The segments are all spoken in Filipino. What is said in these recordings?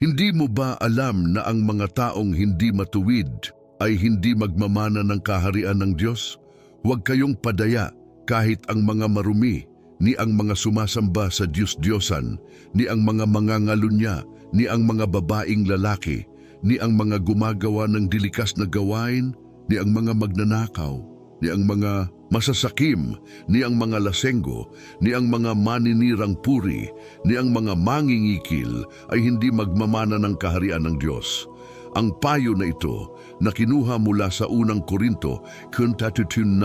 Hindi mo ba alam na ang mga taong hindi matuwid ay hindi magmamana ng kaharian ng Diyos? Huwag kayong padaya kahit ang mga marumi, ni ang mga sumasamba sa Diyos-Diyosan, ni ang mga mangangalunya, ni ang mga babaeng lalaki, ni ang mga gumagawa ng dilikas na gawain, ni ang mga magnanakaw, ni ang mga masasakim, ni ang mga lasenggo, ni ang mga maninirang puri, ni ang mga mangingikil ay hindi magmamana ng kaharian ng Diyos. Ang payo na ito na kinuha mula sa unang Korinto 10:10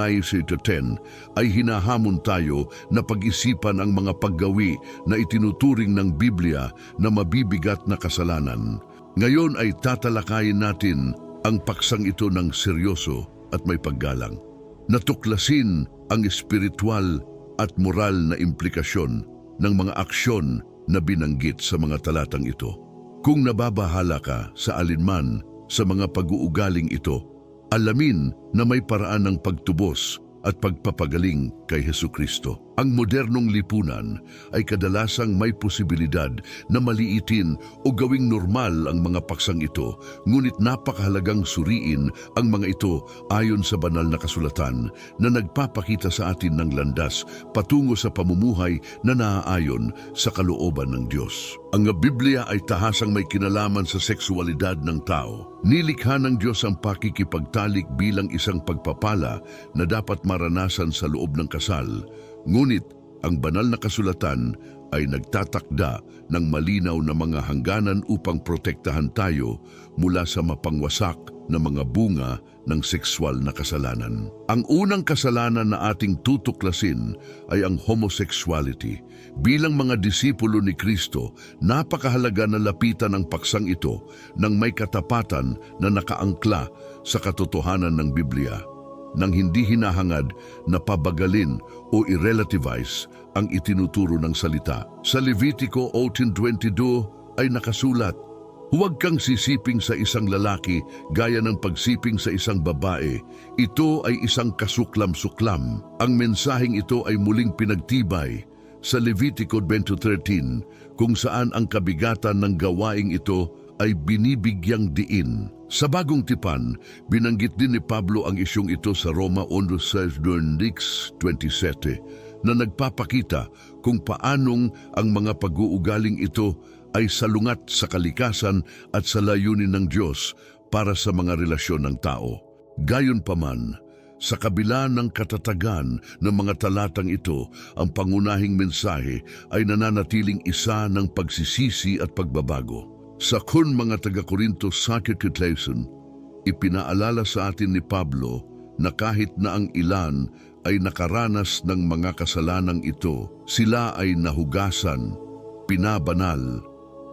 ay hinahamon tayo na pag-isipan ang mga paggawi na itinuturing ng Biblia na mabibigat na kasalanan. Ngayon ay tatalakayin natin ang paksang ito ng seryoso at may paggalang. Natuklasin ang espiritual at moral na implikasyon ng mga aksyon na binanggit sa mga talatang ito. Kung nababahala ka sa alinman sa mga pag-uugaling ito, alamin na may paraan ng pagtubos at pagpapagaling kay Hesukristo. Ang modernong lipunan ay kadalasang may posibilidad na maliitin o gawing normal ang mga paksang ito, ngunit napakahalagang suriin ang mga ito ayon sa banal na kasulatan na nagpapakita sa atin ng landas patungo sa pamumuhay na naaayon sa kalooban ng Diyos. Ang Biblia ay tahasang may kinalaman sa sexualidad ng tao. Nilikha ng Diyos ang pakikipagtalik bilang isang pagpapala na dapat maranasan sa loob ng kasal. Ngunit ang banal na kasulatan ay nagtatakda ng malinaw na mga hangganan upang protektahan tayo mula sa mapangwasak na mga bunga ng sexual na kasalanan. Ang unang kasalanan na ating tutuklasin ay ang homosexuality. Bilang mga disipulo ni Kristo, napakahalaga na lapitan ang paksang ito ng may katapatan na nakaangkla sa katotohanan ng Biblia, nang hindi hinahangad na pabagalin o i-relativize ang itinuturo ng salita. Sa Levitico 18:22 ay nakasulat, "Huwag kang sisiping sa isang lalaki gaya ng pagsiping sa isang babae. Ito ay isang kasuklam-suklam." Ang mensaheng ito ay muling pinagtibay sa Levitico 20:13, kung saan ang kabigatan ng gawaing ito ay binibigyang diin. Sa Bagong Tipan, binanggit din ni Pablo ang isyong ito sa Roma 11:27 na nagpapakita kung paanong ang mga pag-uugaling ito ay salungat sa kalikasan at sa layunin ng Diyos para sa mga relasyon ng tao. Gayunpaman, sa kabila ng katatagan ng mga talatang ito, ang pangunahing mensahe ay nananatiling isa ng pagsisisi at pagbabago. Sa mga taga-Korinto sa Kitleson, ipinaalala sa atin ni Pablo na kahit na ang ilan ay nakaranas ng mga kasalanang ito, sila ay nahugasan, pinabanal,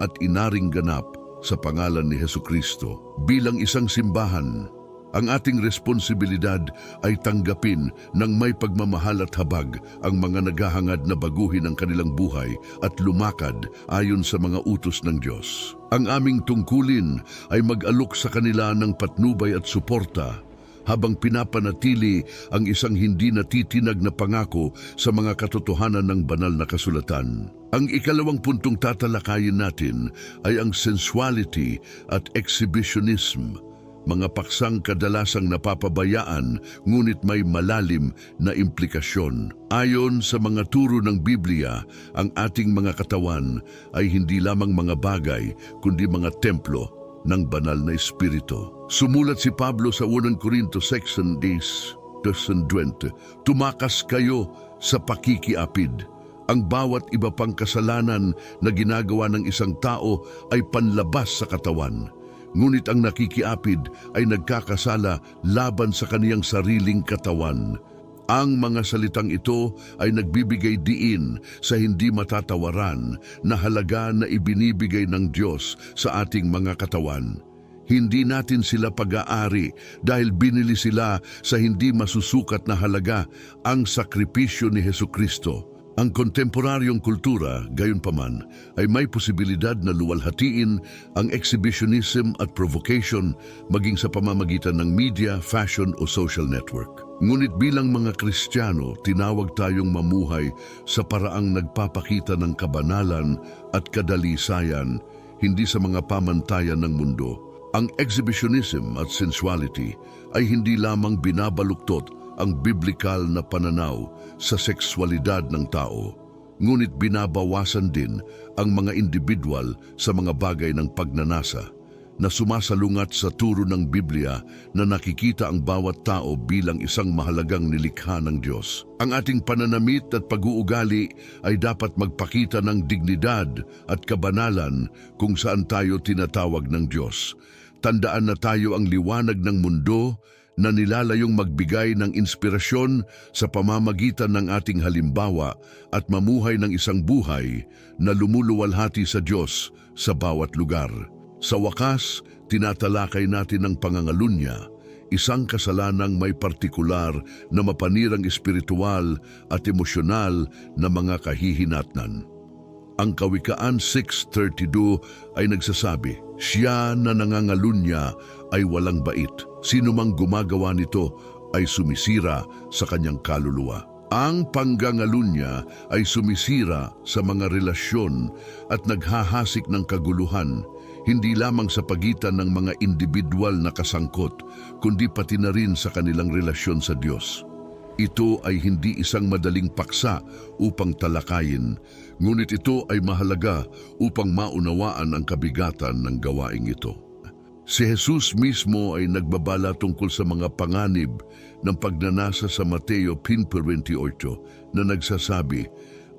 at inaring ganap sa pangalan ni Hesukristo. Bilang isang simbahan, ang ating responsibilidad ay tanggapin ng may pagmamahal at habag ang mga naghahangad na baguhin ang kanilang buhay at lumakad ayon sa mga utos ng Diyos. Ang aming tungkulin ay mag-alok sa kanila ng patnubay at suporta habang pinapanatili ang isang hindi natitinag na pangako sa mga katotohanan ng banal na kasulatan. Ang ikalawang puntong tatalakayin natin ay ang sensuality at exhibitionism, mga paksang kadalasang napapabayaan ngunit may malalim na implikasyon. Ayon sa mga turo ng Biblia, ang ating mga katawan ay hindi lamang mga bagay kundi mga templo ng banal na espiritu. Sumulat si Pablo sa 1 Corinto 6:20, "Tumakas kayo sa pakikiapid. Ang bawat iba pang kasalanan na ginagawa ng isang tao ay panlabas sa katawan. Ngunit ang nakikiapid ay nagkakasala laban sa kaniyang sariling katawan." Ang mga salitang ito ay nagbibigay diin sa hindi matatawaran na halaga na ibinibigay ng Diyos sa ating mga katawan. Hindi natin sila pag-aari dahil binili sila sa hindi masusukat na halaga, ang sakripisyo ni Hesukristo. Ang kontemporaryong kultura, gayunpaman, ay may posibilidad na luwalhatiin ang exhibitionism at provocation maging sa pamamagitan ng media, fashion o social network. Ngunit bilang mga Kristiyano, tinawag tayong mamuhay sa paraang nagpapakita ng kabanalan at kadalisayan, hindi sa mga pamantayan ng mundo. Ang exhibitionism at sensuality ay hindi lamang binabaluktot ang biblikal na pananaw sa sexualidad ng tao, ngunit binabawasan din ang mga individual sa mga bagay ng pagnanasa na sumasalungat sa turo ng Biblia na nakikita ang bawat tao bilang isang mahalagang nilikha ng Diyos. Ang ating pananamit at pag-uugali ay dapat magpakita ng dignidad at kabanalan kung saan tayo tinatawag ng Diyos. Tandaan na tayo ang liwanag ng mundo na nilalayong magbigay ng inspirasyon sa pamamagitan ng ating halimbawa at mamuhay ng isang buhay na lumuluwalhati sa Diyos sa bawat lugar. Sa wakas, tinatalakay natin ang pangangalunya, isang kasalanang may partikular na mapanirang espiritual at emosyonal na mga kahihinatnan. Ang Kawikaan 6:32 ay nagsasabi, "Siya na nangangalunya ay walang bait. Sino mang gumagawa nito ay sumisira sa kanyang kaluluwa." Ang panggangalunya ay sumisira sa mga relasyon at naghahasik ng kaguluhan, hindi lamang sa pagitan ng mga individual na kasangkot, kundi pati na rin sa kanilang relasyon sa Diyos. Ito ay hindi isang madaling paksa upang talakayin, ngunit ito ay mahalaga upang maunawaan ang kabigatan ng gawaing ito. Si Jesus mismo ay nagbabala tungkol sa mga panganib ng pagnanasa sa Mateo 5:28 na nagsasabi,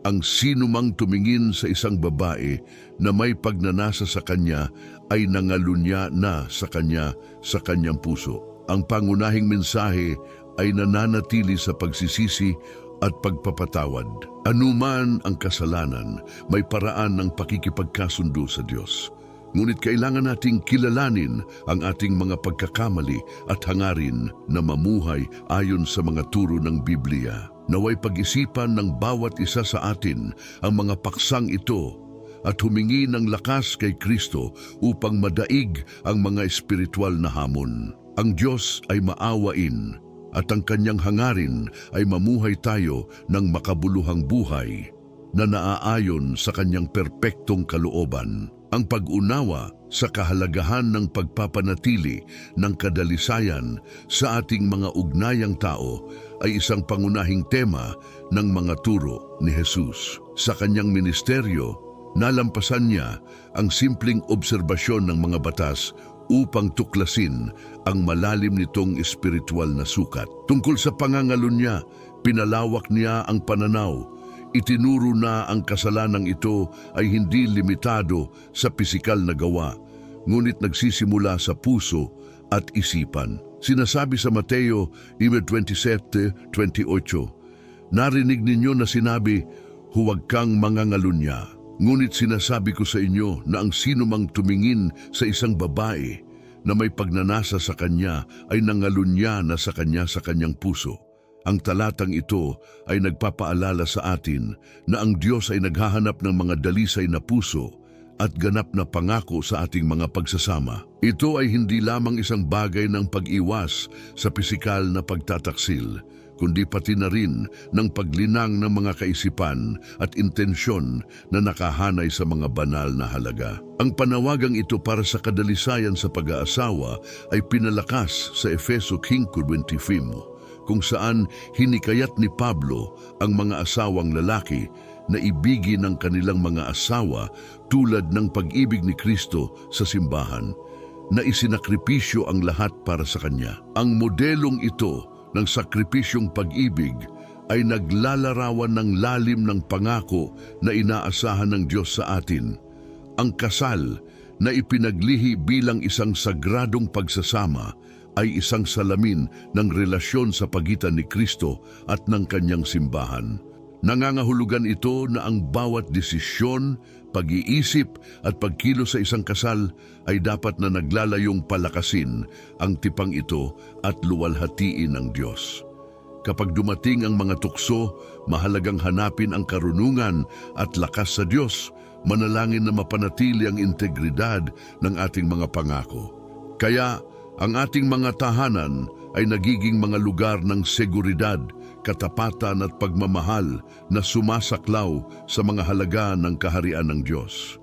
"Ang sinumang tumingin sa isang babae na may pagnanasa sa kanya ay nangalunya na sa kanyang puso." Ang pangunahing mensahe ay nananatili sa pagsisisi at pagpapatawad. Anuman ang kasalanan, may paraan ng pakikipagkasundo sa Diyos. Ngunit kailangan nating kilalanin ang ating mga pagkakamali at hangarin na mamuhay ayon sa mga turo ng Biblia. Naway pag-isipan ng bawat isa sa atin ang mga paksang ito at humingi ng lakas kay Kristo upang madaig ang mga espiritual na hamon. Ang Diyos ay maawain at ang kanyang hangarin ay mamuhay tayo ng makabuluhang buhay na naaayon sa kanyang perpektong kalooban. Ang pag-unawa sa kahalagahan ng pagpapanatili ng kadalisayan sa ating mga ugnayang tao ay isang pangunahing tema ng mga turo ni Jesus. Sa kanyang ministeryo, nalampasan niya ang simpleng obserbasyon ng mga batas upang tuklasin ang malalim nitong espiritual na sukat. Tungkol sa pangangalunya, pinalawak niya ang pananaw. Itinuro na ang kasalanang ito ay hindi limitado sa pisikal na gawa, ngunit nagsisimula sa puso at isipan. Sinasabi sa Mateo 27:28, "Narinig ninyo na sinabi, huwag kang mangangalunya. Ngunit sinasabi ko sa inyo na ang sinumang tumingin sa isang babae na may pagnanasa sa kanya ay nangalunya na sa kanyang puso." Ang talatang ito ay nagpapaalala sa atin na ang Diyos ay naghahanap ng mga dalisay na puso at ganap na pangako sa ating mga pagsasama. Ito ay hindi lamang isang bagay ng pag-iwas sa pisikal na pagtataksil, kundi pati na rin ng paglinang ng mga kaisipan at intensyon na nakahanay sa mga banal na halaga. Ang panawagang ito para sa kadalisayan sa pag-aasawa ay pinalakas sa Efeso 5:25, kung saan hinikayat ni Pablo ang mga asawang lalaki na ibigin ang kanilang mga asawa tulad ng pag-ibig ni Kristo sa simbahan, na isinakripisyo ang lahat para sa Kanya. Ang modelong ito ng sakripisyong pag-ibig ay naglalarawan ng lalim ng pangako na inaasahan ng Diyos sa atin. Ang kasal na ipinaglihi bilang isang sagradong pagsasama ay isang salamin ng relasyon sa pagitan ni Kristo at ng kanyang simbahan. Nangangahulugan ito na ang bawat desisyon, pag-iisip at pagkilos sa isang kasal ay dapat na naglalayong palakasin ang tipang ito at luwalhatiin ng Diyos. Kapag dumating ang mga tukso, mahalagang hanapin ang karunungan at lakas sa Diyos, manalangin na mapanatili ang integridad ng ating mga pangako. Kaya, ang ating mga tahanan ay nagiging mga lugar ng seguridad, katapatan at pagmamahal na sumasaklaw sa mga halaga ng kaharian ng Diyos.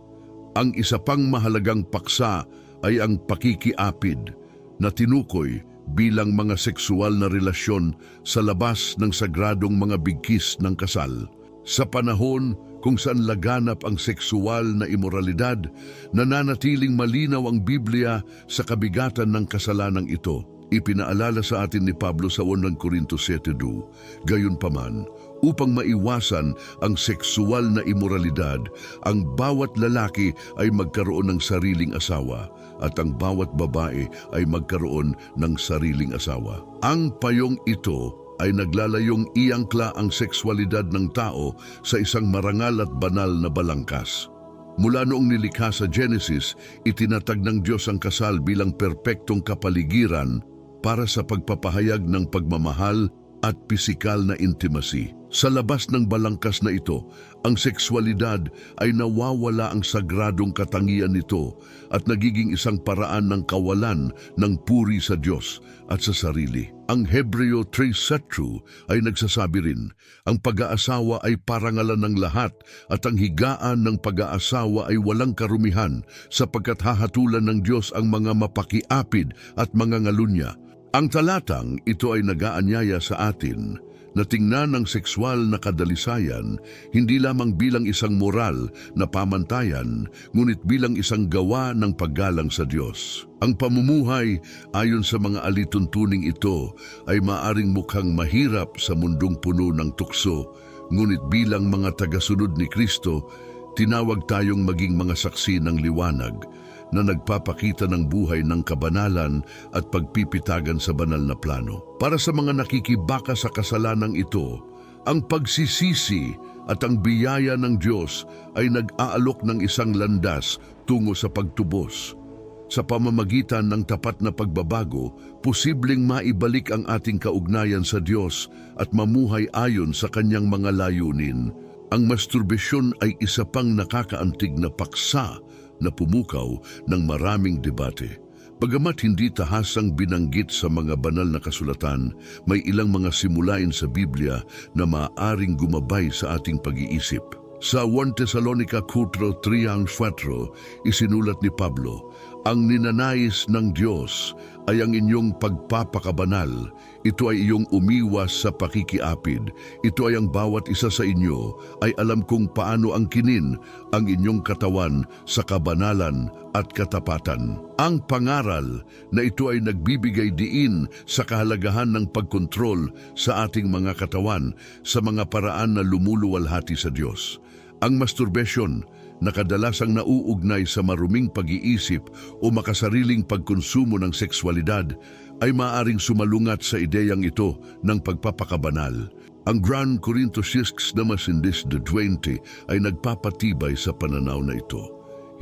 Ang isa pang mahalagang paksa ay ang pakikiapid na tinukoy bilang mga sexual na relasyon sa labas ng sagradong mga bigkis ng kasal. Sa panahon kung saan laganap ang sexual na imoralidad, nananatiling malinaw ang Biblia sa kabigatan ng kasalanang ito. Ipinaalala sa atin ni Pablo sa 1 Corinto 7:2, gayunpaman, upang maiwasan ang sexual na imoralidad, ang bawat lalaki ay magkaroon ng sariling asawa at ang bawat babae ay magkaroon ng sariling asawa. Ang payong ito ay naglalayong iangkla ang sexualidad ng tao sa isang marangal at banal na balangkas. Mula noong nilikha sa Genesis, itinatag ng Diyos ang kasal bilang perpektong kapaligiran para sa pagpapahayag ng pagmamahal at pisikal na intimacy. Sa labas ng balangkas na ito, ang sexualidad ay nawawala ang sagradong katangian nito at nagiging isang paraan ng kawalan ng puri sa Diyos at sa sarili. Ang Hebreo 3:7 ay nagsasabi rin, ang pag-aasawa ay parangalan ng lahat at ang higaan ng pag-aasawa ay walang karumihan sapagkat hahatulan ng Diyos ang mga mapakiapid at mga ngalunya. Ang talatang ito ay nag-aanyaya sa atin na tingnan ang sexual na kadalisayan hindi lamang bilang isang moral na pamantayan, ngunit bilang isang gawa ng paggalang sa Diyos. Ang pamumuhay ayon sa mga alituntuning ito ay maaring mukhang mahirap sa mundong puno ng tukso, ngunit bilang mga tagasunod ni Kristo, tinawag tayong maging mga saksi ng liwanag na nagpapakita ng buhay ng kabanalan at pagpipitagan sa banal na plano. Para sa mga nakikibaka sa kasalanang ito, ang pagsisisi at ang biyaya ng Diyos ay nag-aalok ng isang landas tungo sa pagtubos. Sa pamamagitan ng tapat na pagbabago, posibleng maibalik ang ating kaugnayan sa Diyos at mamuhay ayon sa kanyang mga layunin. Ang masturbasyon ay isa pang nakakaantig na paksa na pumukaw ng maraming debate. Bagamat hindi tahasang binanggit sa mga banal na kasulatan, may ilang mga simulain sa Biblia na maaaring gumabay sa ating pag-iisip. Sa 1 Tesalonica 4:3-4, isinulat ni Pablo, ang ninanais ng Diyos ay ang inyong pagpapakabanal. Ito ay iyong umiwas sa pakikiapid. Ito ay ang bawat isa sa inyo ay alam kung paano angkinin ang inyong katawan sa kabanalan at katapatan. Ang pangaral na ito ay nagbibigay diin sa kahalagahan ng pagkontrol sa ating mga katawan sa mga paraan na lumuluwalhati sa Diyos. Ang masturbasyon na kadalasang nauugnay sa maruming pag-iisip o makasariling pagkonsumo ng sexualidad ay maaaring sumalungat sa ideyang ito ng pagpapakabanal. Ang 1 Corinto 6:20 ay nagpapatibay sa pananaw na ito.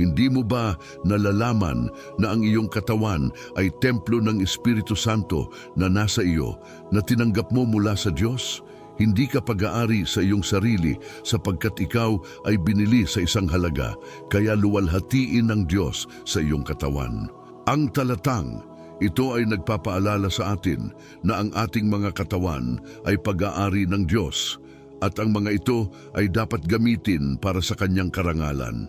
Hindi mo ba nalalaman na ang iyong katawan ay templo ng Espiritu Santo na nasa iyo na tinanggap mo mula sa Diyos? Hindi ka pag-aari sa iyong sarili sapagkat ikaw ay binili sa isang halaga, kaya luwalhatiin ng Diyos sa iyong katawan. Ang talatang ito ay nagpapaalala sa atin na ang ating mga katawan ay pag-aari ng Diyos at ang mga ito ay dapat gamitin para sa kanyang karangalan.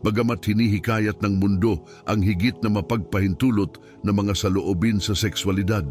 Bagamat hinihikayat ng mundo ang higit na mapagpahintulot na mga saloobin sa sexualidad,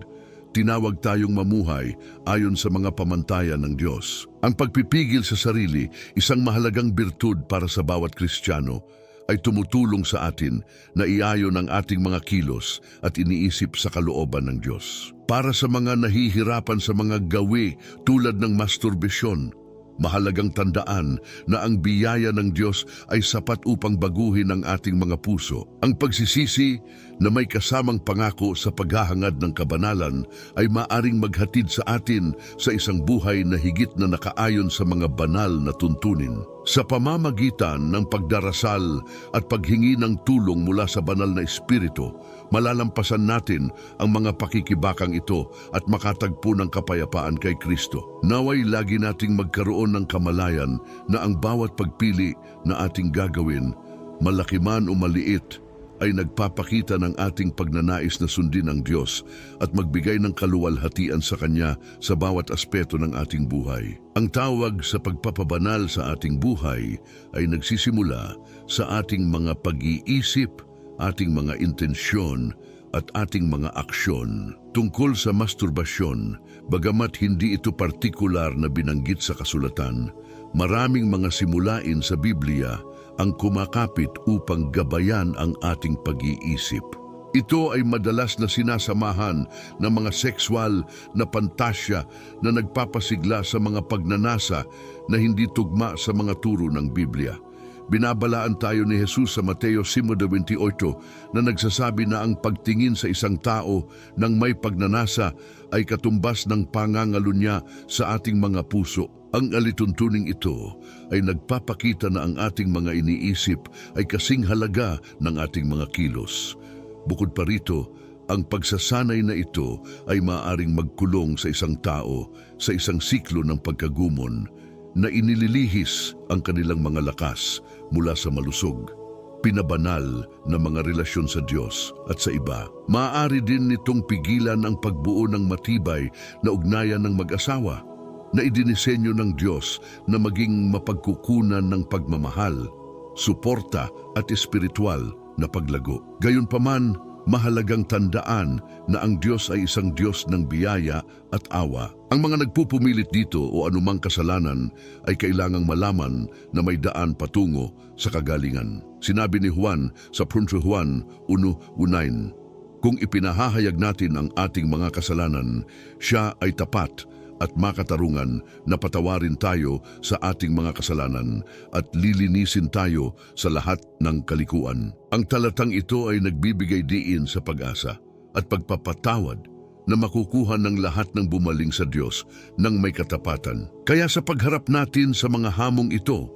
tinawag tayong mamuhay ayon sa mga pamantayan ng Diyos. Ang pagpipigil sa sarili, isang mahalagang birtud para sa bawat Kristiyano, ay tumutulong sa atin na iayon ang ating mga kilos at iniisip sa kalooban ng Diyos. Para sa mga nahihirapan sa mga gawi tulad ng masturbasyon, mahalagang tandaan na ang biyaya ng Diyos ay sapat upang baguhin ang ating mga puso. Ang pagsisisi na may kasamang pangako sa paghahangad ng kabanalan ay maaring maghatid sa atin sa isang buhay na higit na nakaayon sa mga banal na tuntunin. Sa pamamagitan ng pagdarasal at paghingi ng tulong mula sa banal na Espiritu, malalampasan natin ang mga pakikibakang ito at makatagpo ng kapayapaan kay Kristo. Naway lagi nating magkaroon ng kamalayan na ang bawat pagpili na ating gagawin, malaki man o maliit, ay nagpapakita ng ating pagnanais na sundin ang Diyos at magbigay ng kaluwalhatian sa Kanya sa bawat aspeto ng ating buhay. Ang tawag sa pagpapabanal sa ating buhay ay nagsisimula sa ating mga pag-iisip, ating mga intensyon at ating mga aksyon. Tungkol sa masturbasyon, bagamat hindi ito partikular na binanggit sa kasulatan, maraming mga simulain sa Biblia ang kumakapit upang gabayan ang ating pag-iisip. Ito ay madalas na sinasamahan ng mga sexual na pantasya na nagpapasigla sa mga pagnanasa na hindi tugma sa mga turo ng Biblia. Binabalaan tayo ni Jesus sa Mateo 5:28 na nagsasabi na ang pagtingin sa isang tao ng may pagnanasa ay katumbas ng pangangalo niya sa ating mga puso. Ang alituntuning ito ay nagpapakita na ang ating mga iniisip ay kasing halaga ng ating mga kilos. Bukod pa rito, ang pagsasanay na ito ay maaaring magkulong sa isang tao sa isang siklo ng pagkagumon na inililihis ang kanilang mga lakas mula sa malusog, pinabanal na mga relasyon sa Diyos at sa iba. Maaari din nitong pigilan ang pagbuo ng matibay na ugnayan ng mag-asawa na idinisenyo ng Diyos na maging mapagkukunan ng pagmamahal, suporta at espiritual na paglago. Gayunpaman, mahalagang tandaan na ang Diyos ay isang Diyos ng biyaya at awa. Ang mga nagpupumilit dito o anumang kasalanan ay kailangang malaman na may daan patungo sa kagalingan. Sinabi ni Juan sa 1 Juan 1:9, kung ipinahahayag natin ang ating mga kasalanan, siya ay tapat at makatarungan na patawarin tayo sa ating mga kasalanan at lilinisin tayo sa lahat ng kalikuan. Ang talatang ito ay nagbibigay diin sa pag-asa at pagpapatawad na makukuha ng lahat ng bumaling sa Diyos ng may katapatan. Kaya sa pagharap natin sa mga hamong ito,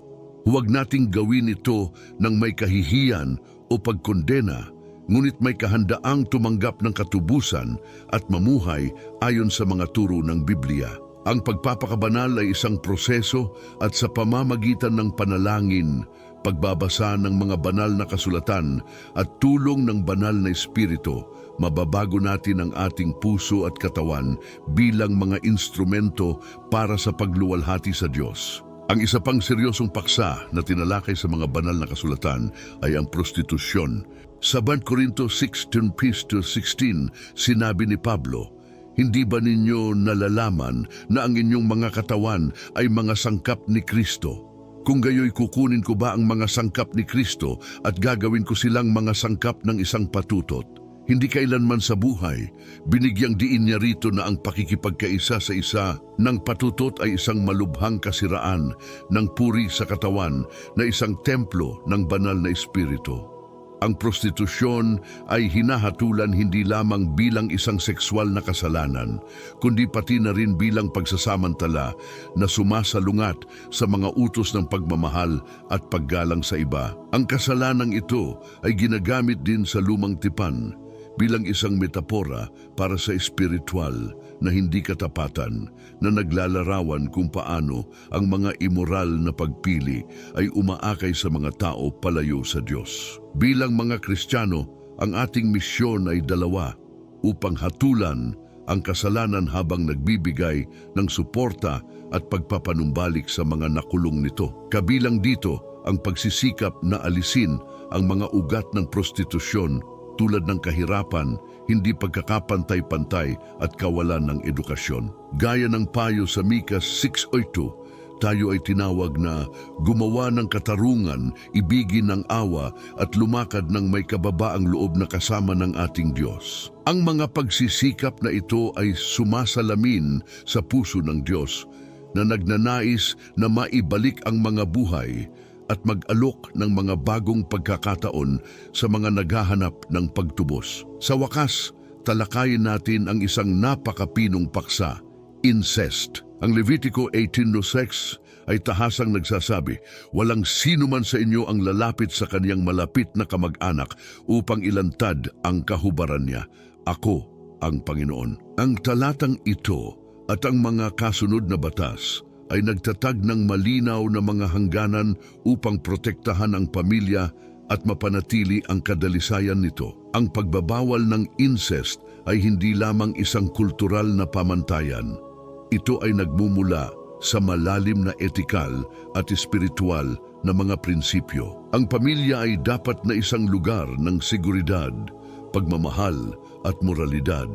huwag nating gawin ito ng may kahihiyan o pagkondena, ngunit may kahandaang tumanggap ng katubusan at mamuhay ayon sa mga turo ng Biblia. Ang pagpapakabanal ay isang proseso at sa pamamagitan ng panalangin, pagbabasa ng mga banal na kasulatan at tulong ng banal na Espiritu, mababago natin ang ating puso at katawan bilang mga instrumento para sa pagluwalhati sa Diyos. Ang isa pang seryosong paksa na tinalakay sa mga banal na kasulatan ay ang prostitusyon. Sa 1 Corinto 16:16, sinabi ni Pablo, hindi ba ninyo nalalaman na ang inyong mga katawan ay mga sangkap ni Kristo? Kung gayoy kukunin ko ba ang mga sangkap ni Kristo at gagawin ko silang mga sangkap ng isang patutot? Hindi kailanman sa buhay, binigyang diin niya rito na ang pakikipagkaisa sa isa ng patutot ay isang malubhang kasiraan ng puri sa katawan na isang templo ng banal na Espiritu. Ang prostitusyon ay hinahatulan hindi lamang bilang isang sexual na kasalanan, kundi pati na rin bilang pagsasamantala na sumasalungat sa mga utos ng pagmamahal at paggalang sa iba. Ang kasalanang ito ay ginagamit din sa lumang tipan bilang isang metapora para sa espiritual na hindi katapatan na naglalarawan kung paano ang mga immoral na pagpili ay umaakay sa mga tao palayo sa Diyos. Bilang mga Kristiyano, ang ating misyon ay dalawa, upang hatulan ang kasalanan habang nagbibigay ng suporta at pagpapanumbalik sa mga nakulong nito. Kabilang dito ang pagsisikap na alisin ang mga ugat ng prostitusyon tulad ng kahirapan, hindi pagkakapantay-pantay at kawalan ng edukasyon. Gaya ng payo sa Mika 6:8, tayo ay tinawag na gumawa ng katarungan, ibigin ng awa at lumakad ng may kababaang loob na kasama ng ating Diyos. Ang mga pagsisikap na ito ay sumasalamin sa puso ng Diyos na nagnanais na maibalik ang mga buhay at mag-alok ng mga bagong pagkakataon sa mga naghahanap ng pagtubos. Sa wakas, talakayin natin ang isang napakapinong paksa, incest. Ang Levitico 18:6 ay tahasang nagsasabi, walang sino man sa inyo ang lalapit sa kaniyang malapit na kamag-anak upang ilantad ang kahubaran niya. Ako ang Panginoon. Ang talatang ito at ang mga kasunod na batas ay nagtatag ng malinaw na mga hangganan upang protektahan ang pamilya at mapanatili ang kadalisayan nito. Ang pagbabawal ng incest ay hindi lamang isang kultural na pamantayan. Ito ay nagmumula sa malalim na etikal at espiritual na mga prinsipyo. Ang pamilya ay dapat na isang lugar ng seguridad, pagmamahal at moralidad.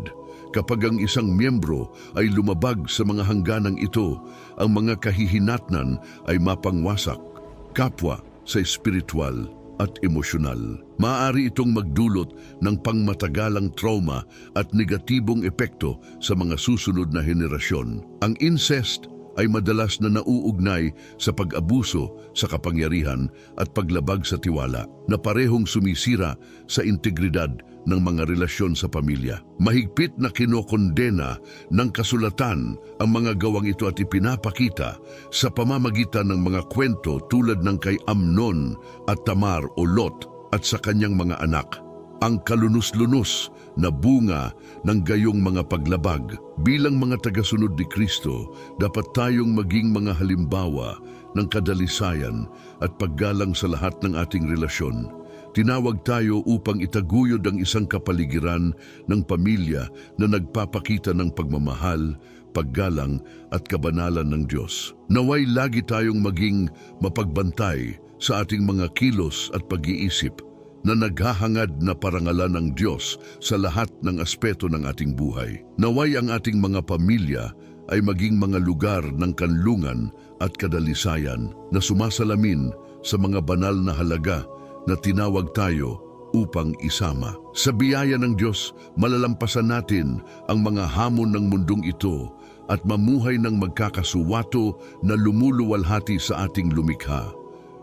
Kapag ang isang miyembro ay lumabag sa mga hangganang ito, ang mga kahihinatnan ay mapangwasak, kapwa sa espiritual at emosyonal. Maaari itong magdulot ng pangmatagalang trauma at negatibong epekto sa mga susunod na henerasyon. Ang incest ay madalas na nauugnay sa pag-abuso sa kapangyarihan at paglabag sa tiwala, na parehong sumisira sa integridad ng mga relasyon sa pamilya. Mahigpit na kinokondena ng kasulatan ang mga gawang ito at ipinapakita sa pamamagitan ng mga kwento tulad ng kay Amnon at Tamar o Lot at sa kanyang mga anak. Ang kalunos-lunos na bunga ng gayong mga paglabag. Bilang mga tagasunod ni Kristo, dapat tayong maging mga halimbawa ng kadalisayan at paggalang sa lahat ng ating relasyon. Tinawag tayo upang itaguyod ang isang kapaligiran ng pamilya na nagpapakita ng pagmamahal, paggalang at kabanalan ng Diyos. Naway lagi tayong maging mapagbantay sa ating mga kilos at pag-iisip, na naghahangad na parangalan ng Diyos sa lahat ng aspeto ng ating buhay. Naway ang ating mga pamilya ay maging mga lugar ng kanlungan at kadalisayan na sumasalamin sa mga banal na halaga na tinawag tayo upang isama. Sa biyaya ng Diyos, malalampasan natin ang mga hamon ng mundong ito at mamuhay ng magkakasuwato na lumuluwalhati sa ating lumikha.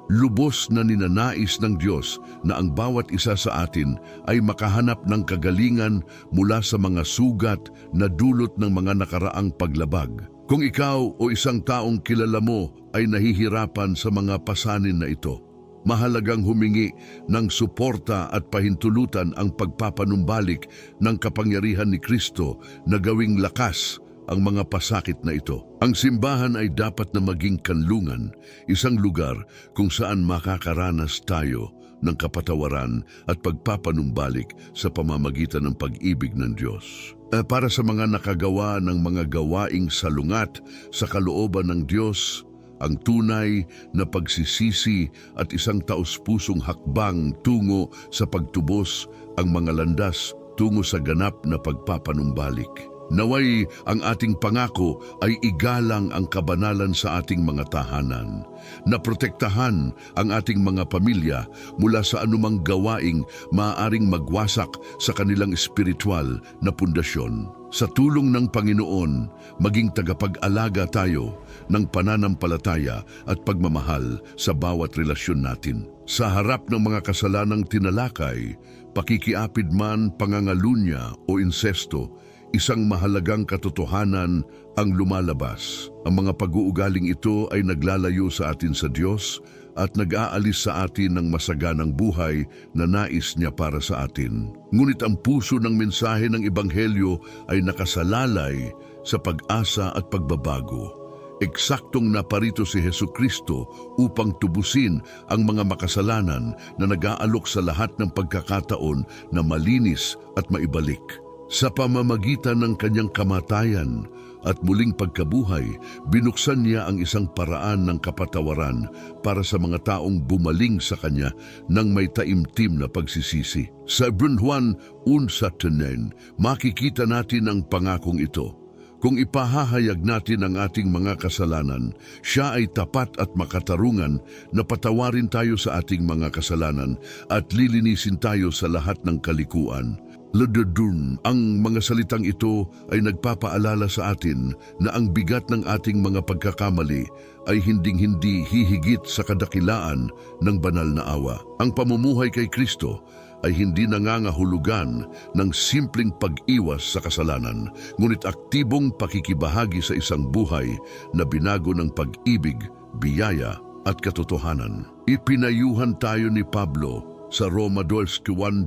Lubos na ninanais ng Diyos na ang bawat isa sa atin ay makahanap ng kagalingan mula sa mga sugat na dulot ng mga nakaraang paglabag. Kung ikaw o isang taong kilala mo ay nahihirapan sa mga pasanin na ito, mahalagang humingi ng suporta at pahintulutan ang pagpapanumbalik ng kapangyarihan ni Kristo na gawing lakas ang mga pasakit na ito. Ang simbahan ay dapat na maging kanlungan, isang lugar kung saan makakaranas tayo ng kapatawaran at pagpapanumbalik sa pamamagitan ng pag-ibig ng Diyos. Para sa mga nakagawa ng mga gawaing salungat sa kalooban ng Diyos, ang tunay na pagsisisi at isang taus-pusong hakbang tungo sa pagtubos ang mga landas tungo sa ganap na pagpapanumbalik. Naway ang ating pangako ay igalang ang kabanalan sa ating mga tahanan, na protektahan ang ating mga pamilya mula sa anumang gawaing maaaring magwasak sa kanilang espiritual na pundasyon. Sa tulong ng Panginoon, maging tagapag-alaga tayo ng pananampalataya at pagmamahal sa bawat relasyon natin. Sa harap ng mga kasalanang tinalakay, pakikiapid man, pangangalunya o insesto, isang mahalagang katotohanan ang lumalabas. Ang mga pag-uugaling ito ay naglalayo sa atin sa Diyos at nag-aalis sa atin ng masaganang buhay na nais niya para sa atin. Ngunit ang puso ng mensahe ng Ebanghelyo ay nakasalalay sa pag-asa at pagbabago. Eksaktong naparito si Hesukristo upang tubusin ang mga makasalanan na nag-aalok sa lahat ng pagkakataon na malinis at maibalik. Sa pamamagitan ng kanyang kamatayan at muling pagkabuhay, binuksan niya ang isang paraan ng kapatawaran para sa mga taong bumaling sa kanya ng may taimtim na pagsisisi. Sa Juan 1:9, makikita natin ang pangakong ito. Kung ipahahayag natin ang ating mga kasalanan, siya ay tapat at makatarungan na patawarin tayo sa ating mga kasalanan at lilinisin tayo sa lahat ng kalikuan. Ladadun, ang mga salitang ito ay nagpapaalala sa atin na ang bigat ng ating mga pagkakamali ay hinding-hindi hihigit sa kadakilaan ng banal na awa. Ang pamumuhay kay Kristo ay hindi nangangahulugan ng simpleng pag-iwas sa kasalanan, ngunit aktibong pakikibahagi sa isang buhay na binago ng pag-ibig, biyaya at katotohanan. Ipinayuhan tayo ni Pablo sa Roma 12:1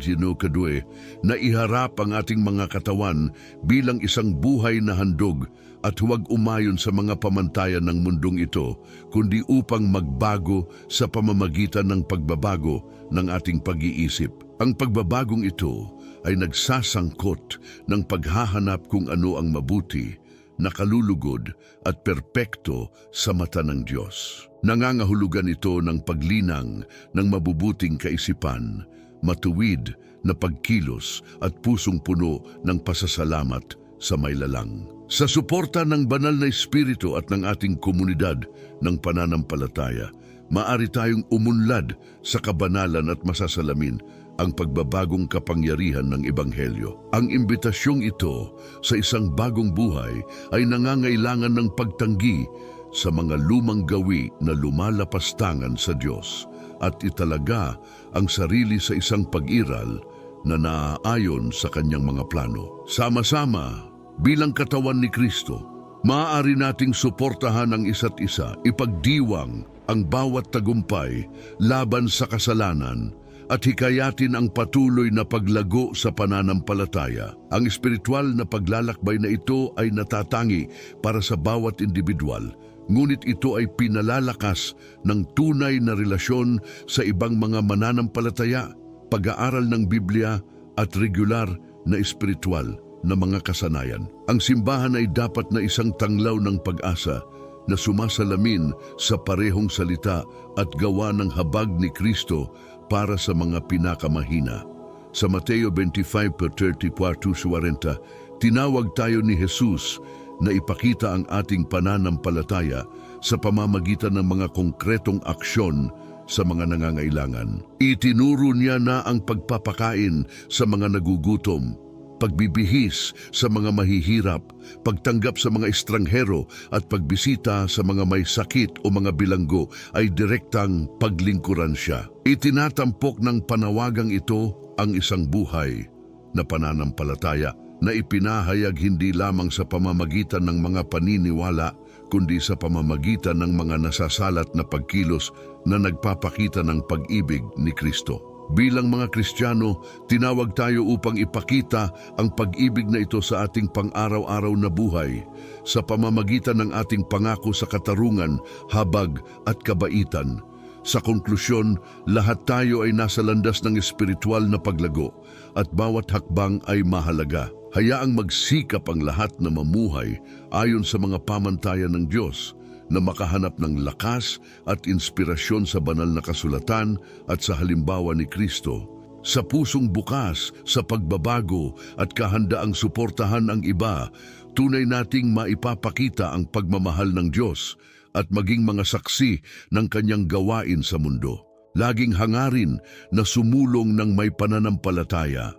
na iharap ang ating mga katawan bilang isang buhay na handog at huwag umayon sa mga pamantayan ng mundong ito, kundi upang magbago sa pamamagitan ng pagbabago ng ating pag-iisip. Ang pagbabagong ito ay nagsasangkot ng paghahanap kung ano ang mabuti, nakalulugod at perpekto sa mata ng Diyos. Nangangahulugan ito ng paglinang ng mabubuting kaisipan, matuwid na pagkilos at pusong puno ng pasasalamat sa mailalang. Sa suporta ng banal na espiritu at ng ating komunidad ng pananampalataya, maaari tayong umunlad sa kabanalan at masasalamin ang pagbabagong kapangyarihan ng Ebanghelyo. Ang imbitasyong ito sa isang bagong buhay ay nangangailangan ng pagtanggi sa mga lumang gawi na lumalapastangan sa Diyos at italaga ang sarili sa isang pag-iral na naaayon sa kanyang mga plano. Sama-sama, bilang katawan ni Kristo, maaari nating suportahan ang isa't isa, ipagdiwang ang bawat tagumpay laban sa kasalanan at hikayatin ang patuloy na paglago sa pananampalataya. Ang espiritual na paglalakbay na ito ay natatangi para sa bawat individual, ngunit ito ay pinalalakas ng tunay na relasyon sa ibang mga mananampalataya, pag-aaral ng Biblia at regular na espiritual na mga kasanayan. Ang simbahan ay dapat na isang tanglaw ng pag-asa na sumasalamin sa parehong salita at gawa ng habag ni Kristo para sa mga pinakamahina. Sa Mateo 25:34-40, tinawag tayo ni Jesus na ipakita ang ating pananampalataya sa pamamagitan ng mga konkretong aksyon sa mga nangangailangan. Itinuro niya na ang pagpapakain sa mga nagugutom, pagbibihis sa mga mahihirap, pagtanggap sa mga estranghero at pagbisita sa mga may sakit o mga bilanggo ay direktang paglingkuran siya. Itinatampok ng panawagang ito ang isang buhay na pananampalataya na ipinahayag hindi lamang sa pamamagitan ng mga paniniwala, kundi sa pamamagitan ng mga nasasalat na pagkilos na nagpapakita ng pag-ibig ni Kristo. Bilang mga Kristiyano, tinawag tayo upang ipakita ang pag-ibig na ito sa ating pang-araw-araw na buhay sa pamamagitan ng ating pangako sa katarungan, habag at kabaitan. Sa konklusyon, lahat tayo ay nasa landas ng espiritual na paglago at bawat hakbang ay mahalaga. Hayaang magsikap ang lahat na mamuhay ayon sa mga pamantayan ng Diyos, na makahanap ng lakas at inspirasyon sa banal na kasulatan at sa halimbawa ni Kristo. Sa pusong bukas sa pagbabago at kahandaang suportahan ang iba, tunay nating maipapakita ang pagmamahal ng Diyos at maging mga saksi ng kanyang gawain sa mundo. Laging hangarin na sumulong ng may pananampalataya,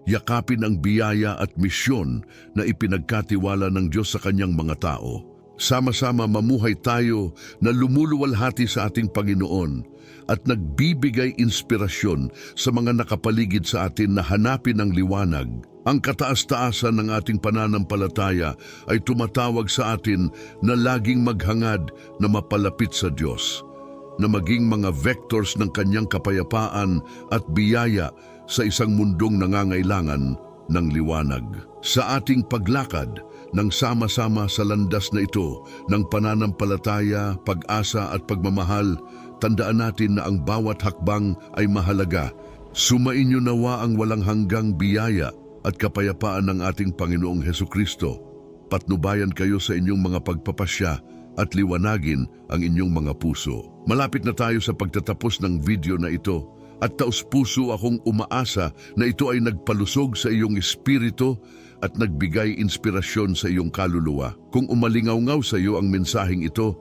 yakapin ang biyaya at misyon na ipinagkatiwala ng Diyos sa kanyang mga tao. Sama-sama mamuhay tayo na lumuluwalhati sa ating Panginoon at nagbibigay inspirasyon sa mga nakapaligid sa atin na hanapin ang liwanag. Ang kataas-taasan ng ating pananampalataya ay tumatawag sa atin na laging maghangad na mapalapit sa Diyos, na maging mga vectors ng kanyang kapayapaan at biyaya sa isang mundong nangangailangan ng liwanag. Sa ating paglakad ng sama-sama sa landas na ito ng pananampalataya, pag-asa at pagmamahal, tandaan natin na ang bawat hakbang ay mahalaga. Sumainyo nawa ang walang hanggang biyaya at kapayapaan ng ating Panginoong Hesukristo. Patnubayan kayo sa inyong mga pagpapasya at liwanagin ang inyong mga puso. Malapit na tayo sa pagtatapos ng video na ito. At taus-puso akong umaasa na ito ay nagpalusog sa iyong espiritu at nagbigay inspirasyon sa iyong kaluluwa. Kung umalingaw-ngaw sa iyo ang mensaheng ito,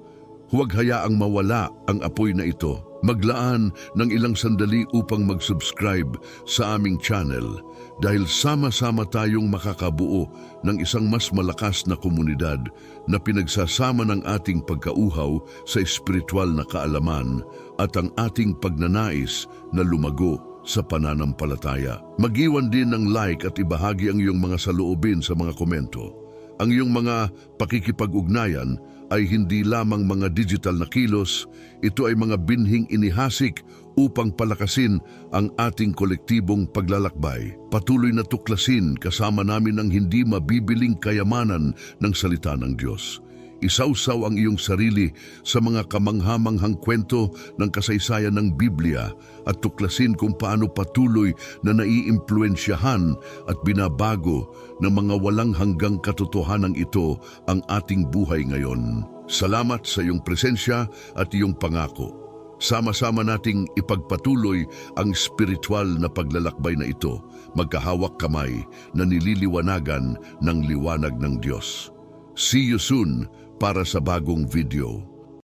huwag hayaang mawala ang apoy na ito. Maglaan ng ilang sandali upang mag-subscribe sa aming channel dahil sama-sama tayong makakabuo ng isang mas malakas na komunidad na pinagsasama ng ating pagkauhaw sa espiritual na kaalaman at ang ating pagnanais na lumago sa pananampalataya. Mag-iwan din ng like at ibahagi ang iyong mga saloobin sa mga komento. Ang iyong mga pakikipag-ugnayan ay hindi lamang mga digital na kilos, ito ay mga binhing inihasik upang palakasin ang ating kolektibong paglalakbay. Patuloy na tuklasin kasama namin ang hindi mabibiling kayamanan ng salita ng Diyos. Isawsaw ang iyong sarili sa mga kamanghamanghang kwento ng kasaysayan ng Biblia at tuklasin kung paano patuloy na naiimpluwensyahan at binabago ng mga walang hanggang katotohanan ito ang ating buhay ngayon. Salamat sa iyong presensya at iyong pangako. Sama-sama nating ipagpatuloy ang spiritual na paglalakbay na ito, magkahawak kamay na nililiwanagan ng liwanag ng Diyos. See you soon para sa bagong video.